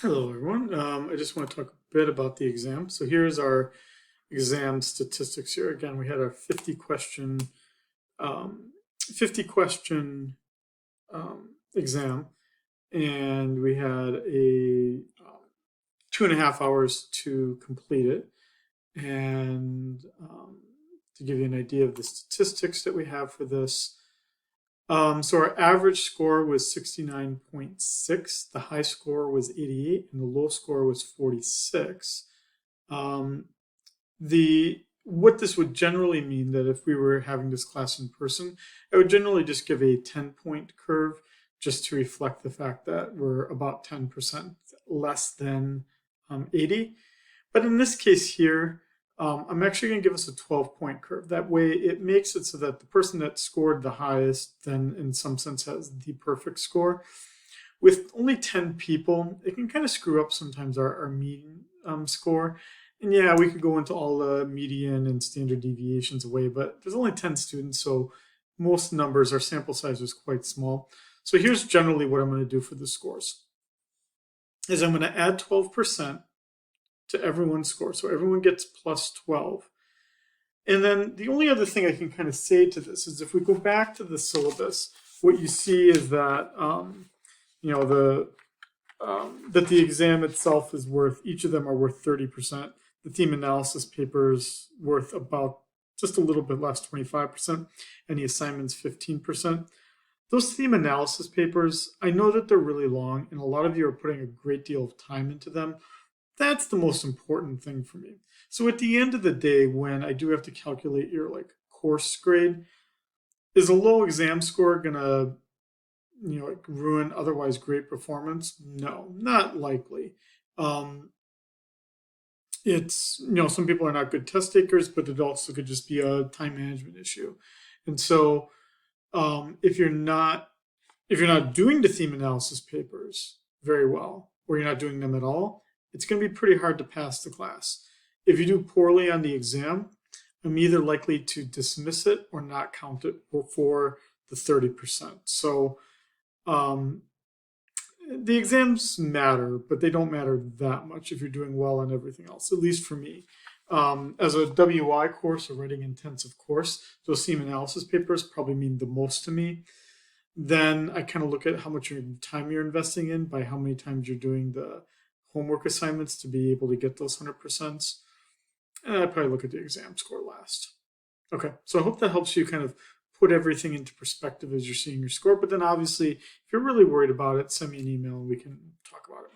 Hello, everyone. I just want to talk a bit about the exam. So here's our exam statistics here. Again, we had our um, 50 question exam, and we had a 2.5 hours to complete it. And to give you an idea of the statistics that we have for this, so our average score was 69.6. The high score was 88, and the low score was 46. Um, the What this would generally mean that if we were having this class in person, I would generally just give a 10-point curve just to reflect the fact that we're about 10% less than 80. But in this case here, I'm actually going to give us a 12-point curve. That way it makes it so that the person that scored the highest then in some sense has the perfect score. With only 10 people, it can kind of screw up sometimes our mean score. And yeah, we could go into all the median and standard deviations away, but there's only 10 students, so most numbers, our sample size is quite small. So here's generally what I'm going to do for the scores. Is I'm going to add 12% to everyone's score. So everyone gets plus 12. And then the only other thing I can kind of say to this is if we go back to the syllabus, what you see is that, you know, that the exam itself is worth, each of them are worth 30%. The theme analysis paper is worth about just a little bit less, 25%, and the assignment's 15%. Those theme analysis papers, I know that they're really long, and a lot of you are putting a great deal of time into them. That's the most important thing for me. So at the end of the day, when I do have to calculate your like course grade, is a low exam score gonna like ruin otherwise great performance? No, not likely. Um, it's some people are not good test takers, but it also could just be a time management issue. And so if you're not doing the theme analysis papers very well, or you're not doing them at all, it's going to be pretty hard to pass the class. If you do poorly on the exam, I'm either likely to dismiss it or not count it for the 30%. So um, the exams matter, but they don't matter that much if you're doing well on everything else, at least for me. As a WI course, a writing intensive course, those theme analysis papers probably mean the most to me. Then I kind of look at how much time you're investing in by how many times you're doing the homework assignments to be able to get those 100%. And I probably look at the exam score last. Okay, so I hope that helps you kind of put everything into perspective as you're seeing your score. But then obviously, if you're really worried about it, send me an email and we can talk about it more.